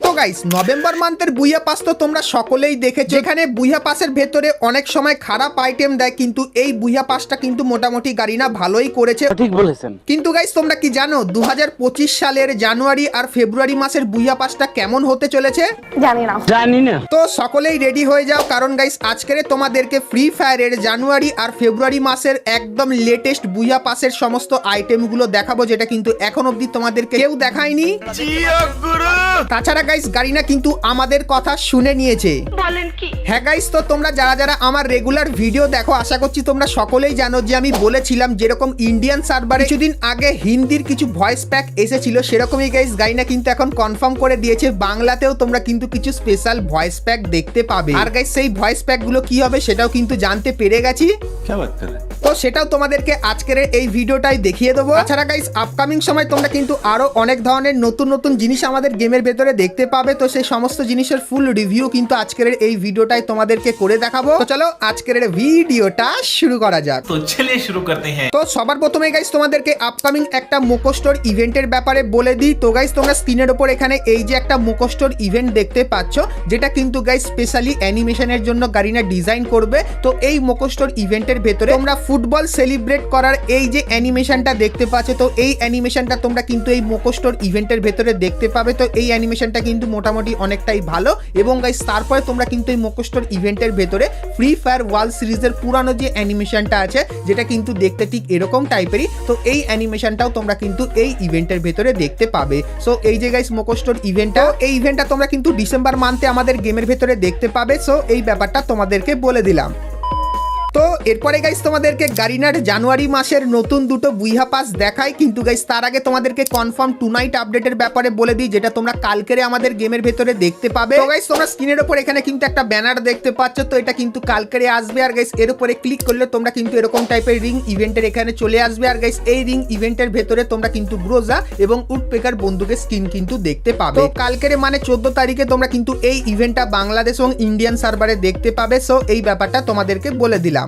তো guys November মান্থের বুইয়া pass তো তোমরা সকলেই দেখেছো। এখানে বুইয়া পাসের ভেতরে অনেক সময় খারাপ আইটেম দেয়, কিন্তু এই বুইয়া পাসটা কিন্তু মোটামুটি গারিনা ভালোই করেছে। ঠিক বলেছেন। কিন্তু গাইস তোমরা কি জানো 2025 সালের জানুয়ারি আর ফেব্রুয়ারি মাসের বুইয়া পাসটা কেমন হতে চলেছে? জানি না। তো সকলেই রেডি হয়ে যাও, কারণ গাইস আজকের তোমাদেরকে ফ্রি ফায়ারের জানুয়ারি আর ফেব্রুয়ারি মাসের একদম লেটেস্ট বুইয়া পাসের সমস্ত আইটেমগুলো দেখাবো, যেটা কিন্তু এখন অবধি তোমাদেরকে কেউ দেখায়নি। তাছাড়া গাইস গারিনা কিন্তু আমাদের কথা শুনে নিয়েছে। বলেন কি? হ্যাঁ গাইস, তো তোমরা যারা যারা আমার রেগুলার ভিডিও দেখো আশা করছি তোমরা সকলেই জানো যে আমি বলেছিলাম যেরকম ইন্ডিয়ান সার্ভারে কিছুদিন আগে হিন্দির কিছু ভয়েস প্যাক এসেছিল, সেরকমই গাইস গারিনা কিন্তু এখন কনফার্ম করে দিয়েছে বাংলাতেও তোমরা কিন্তু কিছু স্পেশাল ভয়েস প্যাক দেখতে পাবে। আর গাইস সেই ভয়েস প্যাক গুলো কি হবে সেটাও কিন্তু জানতে পেরে গেছি। তো সেটাও তোমাদেরকে আজকের এই ভিডিওটাই দেখিয়ে দেবো। তাছাড়া গাইস আপকামিং সময় তোমরা কিন্তু আরো অনেক ধরনের নতুন নতুন জিনিস আমাদের গেমের ভেতরে দেখতে পাবে, তো সেই সমস্ত জিনিসের ফুল রিভিউ কিন্তু আজকের এই ভিডিওটাই তোমাদেরকে করে দেখাবো। তো চলো আজকের ভিডিওটা শুরু করা যাক। তো চলিয়ে শুরু করতে হ্যাঁ। তো সবার প্রথমে গাইস তোমাদেরকে আপকামিং একটা মোকোস্টোর ইভেন্টের ব্যাপারে বলে দিই। তো গাইস তোমরা স্ক্রিনের উপর এখানে এই যে একটা মোকোস্টোর ইভেন্ট দেখতে পাচ্ছ, যেটা কিন্তু গাইস স্পেশালি অ্যানিমেশনের জন্য গারিনা ডিজাইন করবে। তো এই মোকোস্টোর ইভেন্টের ভেতরে তোমরা ফুটবল সেলিব্রেট করার এই যে অ্যানিমেশনটা দেখতে পাচ্ছ, তো এই অ্যানিমেশনটা তোমরা কিন্তু এই মোকোস্টোর ইভেন্টের ভেতরে দেখতে পাবে। তো এই অ্যানিমেশনটা কিন্তু মোটামুটি অনেকটাই ভালো, এবং গাইস তারপরে তোমরা কিন্তু এই মোকোস্টোর ইভেন্টের ভেতরে ফ্রি ফায়ার ওয়ার্ল্ড সিরিজের পুরানো যে অ্যানিমেশনটা আছে, যেটা কিন্তু দেখতে ঠিক এরকম টাইপেরই, তো এই অ্যানিমেশনটাও তোমরা কিন্তু এই ইভেন্টের ভেতরে দেখতে পাবে। সো এই যে গাইস মোকোস্টোর ইভেন্টটা, এই ইভেন্টটা তোমরা কিন্তু ডিসেম্বর মান্থে আমাদের গেমের ভেতরে দেখতে পাবে। সো এই ব্যাপারটা তোমাদেরকে বলে দিলাম। তো এরপরে গাইস তোমাদেরকে গারিনার জানুয়ারি মাসের নতুন দুটো বুইয়া পাস দেখাই, কিন্তু গাইস তার আগে তোমাদেরকে কনফার্ম টু নাইট আপডেটের ব্যাপারে বলে দিই, যেটা তোমরা কালকেরে আমাদের গেমের ভেতরে দেখতে পাবে। তো গাইস তোমরা স্ক্রিনের উপর এখানে কিন্তু একটা ব্যানার দেখতে পাচ্ছ, তো এটা কিন্তু কালকেরে আসবে। আর গাইস এর উপরে ক্লিক করলে তোমরা কিন্তু এরকম টাইপের রিং ইভেন্টের এখানে চলে আসবে। আর গাইস এই রিং ইভেন্টের ভেতরে তোমরা কিন্তু গ্রোজা এবং উডপেকার বন্দুকের স্কিন কিন্তু দেখতে পাবে। তো কালকেরে মানে 14 তারিখে তোমরা কিন্তু এই ইভেন্টটা বাংলাদেশ এবং ইন্ডিয়ান সার্ভারে দেখতে পাবে। সো এই ব্যাপারটা তোমাদেরকে বলে দিলাম।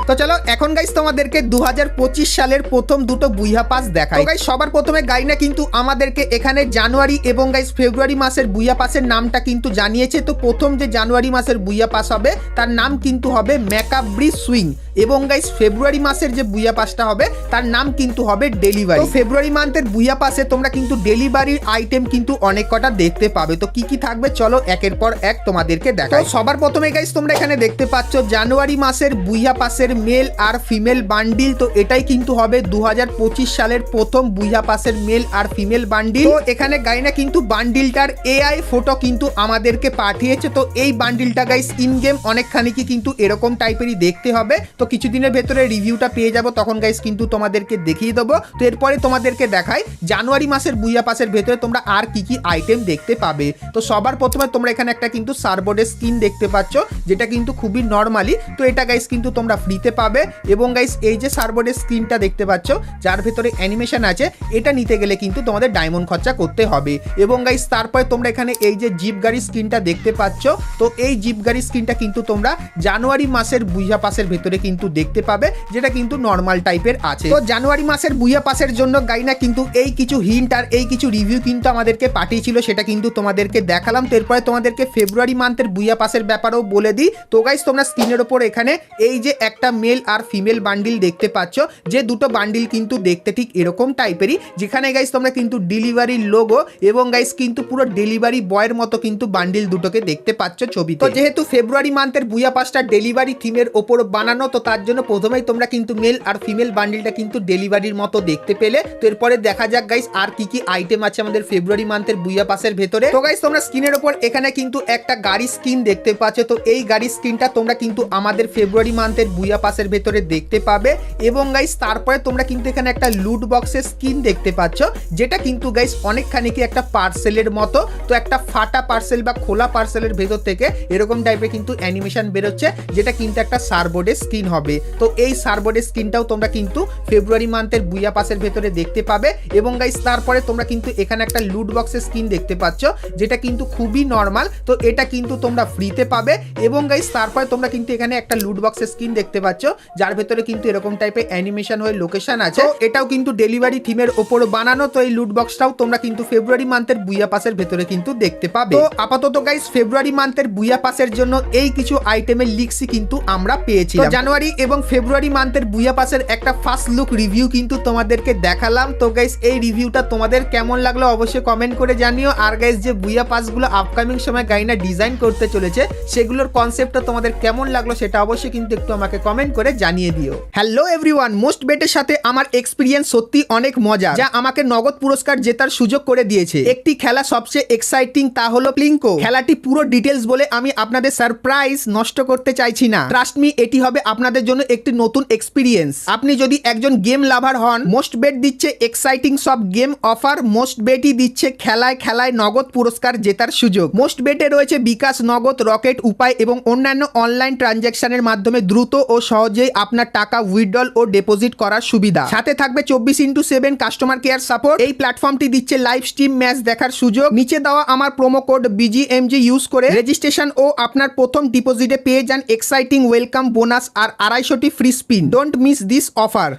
তো চলো এখন গাইস তোমাদেরকে 2025 সালের প্রথম দুটো বুইয়া পাস দেখাই। তো গাইস সবার প্রথমে গাইনা কিন্তু আমাদেরকে এখানে জানুয়ারি এবং গাইস ফেব্রুয়ারি মাসের বুইয়া পাসের নামটা কিন্তু জানিয়েছে। তো প্রথম যে জানুয়ারি মাসের বুইয়া পাস হবে তার নাম কিন্তু হবে ম্যাকাব্রি সুইং, এবং গাইস ফেব্রুয়ারি মাসের যে বুইয়া পাসটা হবে তার নাম কিন্তু হবে ডেলিভারি। তো ফেব্রুয়ারি মান্থের বুইয়া পাসে তোমরা কিন্তু ডেলিভারির আইটেম কিন্তু অনেক কটা দেখতে পাবে। তো কি কি থাকবে চলো একের পর এক তোমাদেরকে দেখাই। সবার প্রথমে গাইস তোমরা এখানে দেখতে পাচ্ছ জানুয়ারি মাসের বুইয়া পাসের মেল আর ফিমেল বান্ডিল। তো এটাই কিন্তু হবে 2025 সালের প্রথম বুইয়া পাসের মেল আর ফিমেল বান্ডিল। তো এখানে গাইনা কিন্তু বান্ডিলটার এআই ফটো কিন্তু আমাদেরকে পাঠিয়েছে। তো এই বান্ডিলটা গাইস ইন গেম অনেকখানি কিন্তু এরকম টাইপেরই দেখতে হবে। তো কিছুদিনের ভেতরে রিভিউটা পেয়ে যাব, তখন গাইস কিন্তু তোমাদেরকে দেখিয়ে দেবো। তো এরপরে তোমাদেরকে দেখাই জানুয়ারি মাসের বুইয়া পাসের ভেতরে তোমরা আর কি কি আইটেম দেখতে পাবে। তো সবার প্রথমে তোমরা এখানে একটা কিন্তু সার্বোর্ডের স্কিন দেখতে পাচ্ছ, যেটা কিন্তু খুবই নর্মালি। তো এটা গাইস কিন্তু তোমরা ফ্রিতে পাবে, এবং গাইস এই যে সার্বোর্ডের স্ক্রিনটা দেখতে পাচ্ছ যার ভেতরে অ্যানিমেশন আছে, এটা নিতে গেলে কিন্তু তোমাদের ডায়মন্ড খরচা করতে হবে। এবং গাইস তারপরে তোমরা এখানে এই যে জিপ গাড়ি স্ক্রিনটা দেখতে পাচ্ছ, তো এই জিপ গাড়ি স্ক্রিনটা কিন্তু তোমরা জানুয়ারি মাসের বুইয়া পাসের ভেতরে কিন্তু দেখতে পাবে, যেটা কিন্তু নর্মাল টাইপের আছে। তো জানুয়ারি মাসের বুইয়া পাসের জন্য গাইনা কিন্তু এই কিছু হিন্ট আর এই কিছু রিভিউ কিন্তু আমাদেরকে পাঠিয়েছিল, সেটা কিন্তু তোমাদেরকে দেখালাম। তো এরপরে তোমাদেরকে ফেব্রুয়ারি মান্থের বুইয়া পাসের ব্যাপারেও বলে দিই। তো গাইস তোমরা স্ক্রিনের উপর এখানে এই যে একটা মেল আর ফিমেল বান্ডিল দেখতে পাচ্ছ, যে দুটো বান্ডিল কিন্তু দেখতে ঠিক এরকম টাইপেরই, যেখানে গাইস তোমরা কিন্তু ডেলিভারির লোগো এবং গাইস কিন্তু পুরো ডেলিভারি বয়ের মতো কিন্তু বান্ডিল দুটোকে দেখতে পাচ্ছ ছবিতে। তো যেহেতু ফেব্রুয়ারি মান্থের বুইয়া পাসটা ডেলিভারি থিমের ওপর বানানো, তো তার জন্য প্রথমেই তোমরা কিন্তু মেল আর ফিমেল বান্ডিলটা কিন্তু ডেলিভারির মতো দেখতে পেলে। তো এরপরে দেখা যাক গাইস আর কি কি আইটেম আছে আমাদের ফেব্রুয়ারি মান্থের বুইয়া পাসের ভেতরে। তো গাইস তোমরা স্ক্রিনের উপর এখানে কিন্তু একটা গাড়ি স্কিন দেখতে পাচ্ছ। তো এই গাড়ি স্কিনটা তোমরা কিন্তু আমাদের ফেব্রুয়ারি মান্থের বুইয়া পাসের ভেতরে দেখতে পাবে। এবং গাইস তারপরে তোমরা কিন্তু এখানে একটা লুট বক্সের স্কিন দেখতে পাচ্ছ, যেটা কিন্তু গাইস অনেকখানি কি একটা পার্সেলের মতো। তো একটা ফাটা পার্সেল বা খোলা পার্সেলের ভেতর থেকে এরকম টাইপের কিন্তু অ্যানিমেশন বেরোচ্ছে, যেটা কিন্তু একটা সার্বোর্ডের স্কিন হবে। তো এই সার্বোর্ডের স্কিনটাও তোমরা কিন্তু ফেব্রুয়ারি মান্থের বুইয়া পাসের ভেতরে দেখতে পাবে। এবং গাইস তারপরে তোমরা কিন্তু এখানে একটা লুট বক্সের স্কিন দেখতে পাচ্ছ, যেটা কিন্তু খুবই নর্মাল। তো এটা কিন্তু তোমরা ফ্রিতে পাবে। এবং গাইস তারপরে তোমরা কিন্তু এখানে একটা লুট বক্সের স্কিন দেখতে পাচ্ছ, পাচ্ছ, যার ভেতরে কিন্তু এরকম টাইপের অ্যানিমেশন হয়ে লোকেশন আছে। এটাও কিন্তু ডেলিভারি থিমের ওপর বানানো। তো এই লুট বক্সটাও তোমরা কিন্তু ফেব্রুয়ারি মান্থের বুইয়া পাসের ভেতরে কিন্তু দেখতে পাবে। তো আপাতত গাইস ফেব্রুয়ারি মান্থের বুইয়া পাসের জন্য এই কিছু আইটেমের লিক্সই কিন্তু আমরা পেয়েছি। তো জানুয়ারি এবং ফেব্রুয়ারি মান্থের বুইয়া পাসের একটা ফার্স্ট লুক রিভিউ কিন্তু তোমাদেরকে দেখালাম। তো গাইস এই রিভিউটা তোমাদের কেমন লাগলো অবশ্যই কমেন্ট করে জানিও। আর গাইস যে বুইয়া পাসগুলো আপকামিং সময় গাইনা ডিজাইন করতে চলেছে সেগুলোর কনসেপ্টটা তোমাদের কেমন লাগলো সেটা অবশ্যই কিন্তু একটু আমাকে কমেন্ট করে জানিয়ে দিও। হ্যালো এভরিওয়ান, মোস্ট বেটের সাথে আমার এক্সপিরিয়েন্স সত্যি অনেক মজা, যা আমাকে নগদ পুরস্কার জেতার সুযোগ করে দিয়েছে। একটি খেলা সবচেয়ে এক্সাইটিং, তা হলো প্লিঙ্কো। খেলাটি পুরো ডিটেলস বলে আমি আপনাদের সারপ্রাইজ নষ্ট করতে চাইছি না। ট্রাস্ট মি, এটি হবে আপনাদের জন্য একটি নতুন এক্সপিরিয়েন্স। আপনি যদি একজন গেম লাভার হন, মোস্ট বেট দিচ্ছে এক্সাইটিং সব গেম অফার। মোস্ট বেটই দিচ্ছে খেলায় খেলায় নগদ পুরস্কার জেতার সুযোগ। মোস্ট বেটে রয়েছে বিকাশ, নগদ, রকেট, উপায় এবং অন্যান্য অনলাইন ট্রানজ্যাকশনের মাধ্যমে দ্রুত ও সহজেই আপনার টাকা উইথড্রল ও ডিপোজিট করার সুবিধা। সাথে থাকবে 24x7 কাস্টমার কেয়ার সাপোর্ট। এই প্ল্যাটফর্মটি দিচ্ছে লাইভ স্ট্রিম ম্যাচ দেখার সুযোগ। নিচে দেওয়া আমার প্রোমো কোড BGMG ইউজ করে রেজিস্ট্রেশন ও আপনার প্রথম ডিপোজিটে পেয়ে যান এক্সাইটিং ওয়েলকাম বোনাস আর 250টি free spin. Don't miss this offer.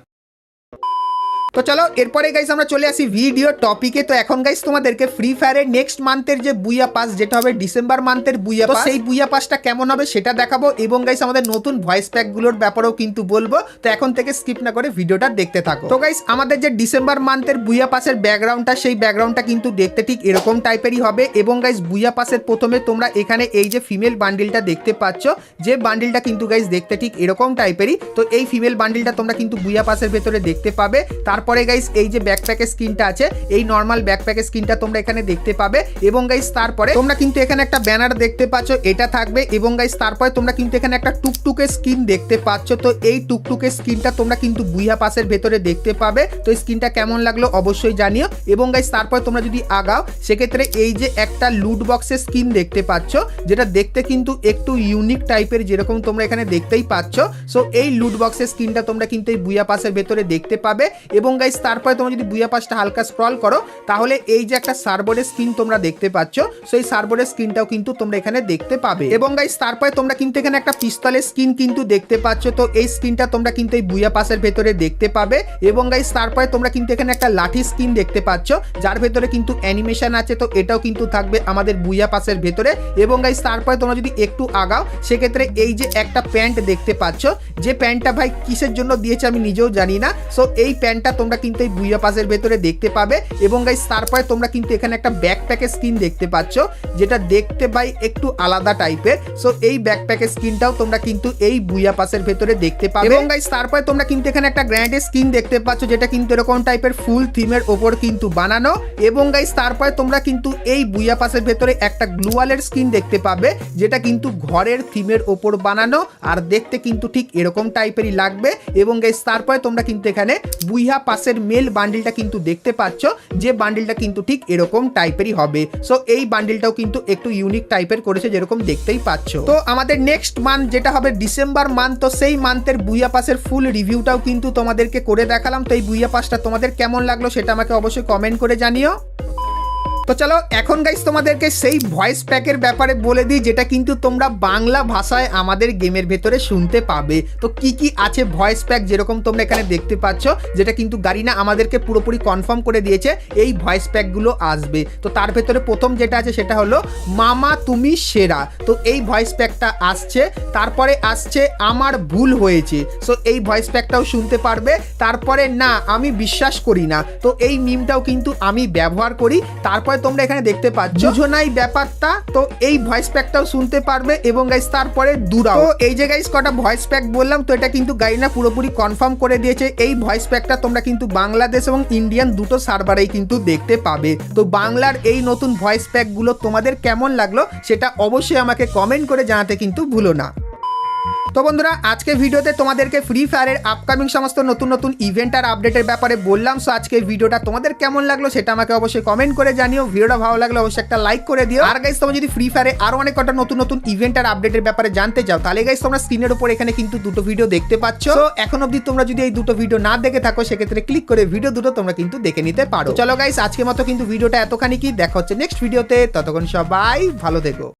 তো চলো এরপরে গাইস আমরা চলে আসি ভিডিও টপিকে। তো এখন গাইস তোমাদেরকে ফ্রি ফায়ারের নেক্সট মান্থের যে বুইয়া পাস, যেটা হবে ডিসেম্বর মান্থের বুইয়া পাস, সেই বুইয়া পাসটা কেমন হবে সেটা দেখাবো এবং গাইস আমাদের নতুন ভয়েস প্যাকগুলোর ব্যাপারেও কিন্তু বলবো। তো এখন থেকে স্কিপ না করে ভিডিওটা দেখতে থাকো। তো গাইস আমাদের যে ডিসেম্বর মান্থের বুইয়া পাসের ব্যাকগ্রাউন্ডটা, সেই ব্যাকগ্রাউন্ডটা কিন্তু দেখতে ঠিক এরকম টাইপেরই হবে। এবং গাইস বুইয়া পাসের প্রথমে তোমরা এখানে এই যে ফিমেল বান্ডিলটা দেখতে পাচ্ছ, যে বান্ডিলটা কিন্তু গাইস দেখতে ঠিক এরকম টাইপেরই। তো এই ফিমেল বান্ডিলটা তোমরা কিন্তু বুইয়া পাসের ভেতরে দেখতে পাবে। তারপরে গাইস এই যে ব্যাকপ্যাকের স্কিনটা আছে, এই নরমাল ব্যাকপ্যাকের স্কিনটা তোমরা এখানে দেখতে পাবে। এবং গাইস তারপরে তোমরা কিন্তু এখানে একটা ব্যানার দেখতে পাচ্ছ, এটা থাকবে। এবং গাইস তারপরে তোমরা কিন্তু এখানে একটা টুকটুকের স্কিন দেখতে পাচ্ছ। তো এই টুকটুকের স্কিনটা তোমরা কিন্তু বুইয়া পাসের ভেতরে দেখতে পাবে। তো এই স্কিনটা কেমন লাগলো অবশ্যই জানিও। এবং গাইস তারপরে তোমরা যদি আগাও, সেক্ষেত্রে এই যে একটা লুট বক্সের স্কিন দেখতে পাচ্ছ, যেটা দেখতে কিন্তু একটু ইউনিক টাইপের, যেরকম তোমরা এখানে দেখতেই পাচ্ছ। সো এই লুট বক্সের স্কিনটা তোমরা কিন্তু এই বুইয়া পাসের ভেতরে দেখতে পাবে। এবং গাইস তারপরে তোমরা যদি বুইয়া পাসটা হালকা স্ক্রল করো, তাহলে এই যে একটা সার্বোর্ডের স্ক্রিন তোমরা দেখতে পাচ্ছ, সেই সার্বোর্ডের স্ক্রিনটাও কিন্তু তোমরা এখানে দেখতে পাবে। এবং গাইস তারপরে তোমরা কিন্তু এখানে একটা পিস্তলের স্কিন কিন্তু দেখতে পাচ্ছ। তো এই স্ক্রিনটা তোমরা কিন্তু এই বুইয়া পাসের ভেতরে দেখতে পাবে। এবং গাইস তারপরে তোমরা কিন্তু এখানে একটা লাঠি স্কিন দেখতে পাচ্ছ, যার ভেতরে কিন্তু অ্যানিমেশন আছে। তো এটাও কিন্তু থাকবে আমাদের বুইয়া পাসের ভেতরে। এবং গাইস তারপরে তোমরা যদি একটু আগাও, সেক্ষেত্রে এই যে একটা প্যান্ট দেখতে পাচ্ছ, যে প্যান্টটা ভাই কিসের জন্য দিয়েছে আমি নিজেও জানি না। সো এই প্যান্টটা তোমরা কিন্তু এই বুইয়া পাসের ভেতরে দেখতে পাবে। এবং গাইস তারপরে তোমরা কিন্তু এখানে একটা ব্যাকপ্যাকের স্কিন দেখতে পাচ্ছ, যেটা দেখতে ভাই একটু আলাদা টাইপের। সো এই ব্যাকপ্যাকের স্কিনটাও তোমরা কিন্তু এই বুইয়া পাসের ভেতরে দেখতে পাবে। এবং গাইস তারপরে তোমরা কিন্তু এখানে একটা গ্র্যান্ডের স্কিন দেখতে পাচ্ছ, যেটা কিন্তু এরকম টাইপের ফুল থিমের ওপর কিন্তু বানানো। এবং গাইস তারপরে তোমরা কিন্তু এই বুইয়া পাসের ভেতরে একটা গ্লুয়ালের স্কিন দেখতে পাবে, যেটা কিন্তু ঘরের থিমের ওপর বানানো আর দেখতে কিন্তু ঠিক এরকম টাইপেরই লাগবে। এবং গাইস তারপরে তোমরা কিন্তু এখানে বুইয়া পাসের মেল বান্ডিলটা কিন্তু দেখতে পাচ্ছ, যে বান্ডিলটা কিন্তু ঠিক এরকম টাইপেরই হবে। সো এই বান্ডিলটাও কিন্তু একটু ইউনিক টাইপের করেছে, যেরকম দেখতেই পাচ্ছ। তো আমাদের নেক্সট মান্থ যেটা হবে ডিসেম্বর মান্থ, তো সেই মান্থের বুইয়া পাসের ফুল রিভিউটাও কিন্তু তোমাদেরকে করে দেখালাম। তো এই বুইয়া পাসটা তোমাদের কেমন লাগলো সেটা আমাকে অবশ্যই কমেন্ট করে জানিও। তো চলো এখন গাইস তোমাদেরকে সেই ভয়েস প্যাকের ব্যাপারে বলে দিই, যেটা কিন্তু তোমরা বাংলা ভাষায় আমাদের গেমের ভেতরে শুনতে পাবে। তো কি কি আছে ভয়েস প্যাক, যেরকম তোমরা এখানে দেখতে পাচ্ছ, যেটা কিন্তু গারিনা আমাদেরকে পুরোপুরি কনফার্ম করে দিয়েছে এই ভয়েস প্যাকগুলো আসবে। তো তার ভেতরে প্রথম যেটা আছে সেটা হলো মামা তুমি সেরা। তো এই ভয়েস প্যাকটা আসছে। তারপরে আসছে আমার ভুল হয়েছে। সো এই ভয়েস প্যাকটাও শুনতে পারবে। তারপরে না আমি বিশ্বাস করি না, তো এই মিমটাও কিন্তু আমি ব্যবহার করি। তারপরে তোমরা এখানে দেখতে পাচ্ছ বুঝো নাই ব্যাপারটা, তো এই ভয়েস প্যাকটাও শুনতে পারবে। এবং গাইস তারপরে দুরাও। তো এই যে গাইস কটা ভয়েস প্যাক বললাম, তো এটা কিন্তু গাইনা পুরোপুরি কনফার্ম করে দিয়েছে। এই ভয়েস প্যাকটা তোমরা কিন্তু বাংলাদেশ এবং ইন্ডিয়ান দুটো সার্ভারেই কিন্তু দেখতে পাবে। তো বাংলার এই নতুন ভয়েস প্যাকগুলো তোমাদের কেমন লাগলো সেটা অবশ্যই আমাকে কমেন্ট করে জানাতে কিন্তু ভুলো না। তো বন্ধুরা আজকে ভিডিওতে তোমাদেরকে ফ্রি ফায়ারের আপকামিং সমস্ত নতুন নতুন ইভেন্ট আর আপডেটের ব্যাপারে বললাম। সো আজকে ভিডিওটা তোমাদের কেমন লাগলো সেটা আমাকে অবশ্যই কমেন্ট করে জানিও। ভিডিওটা ভালো লাগলে অবশ্যই একটা লাইক করে দিও। আর গাইস তোমরা যদি ফ্রি ফায়ারে আরো অনেক কটা নতুন নতুন ইভেন্ট আর আপডেটের ব্যাপারে জানতে চাও, তাহলে গাইস তোমরা স্ক্রিনের উপর এখানে কিন্তু দুটো ভিডিও দেখতে পাচ্ছ। তো এখন অবধি তোমরা যদি এই দুটো ভিডিও না দেখে থাকো, সেক্ষেত্রে ক্লিক করে ভিডিও দুটো তোমরা কিন্তু দেখে নিতে পারো। চলো গাইস আজকের মতো কিন্তু ভিডিওটা এতখানি কি, দেখা হচ্ছে নেক্সট ভিডিওতে। ততক্ষণ সবাই ভালো থেকো।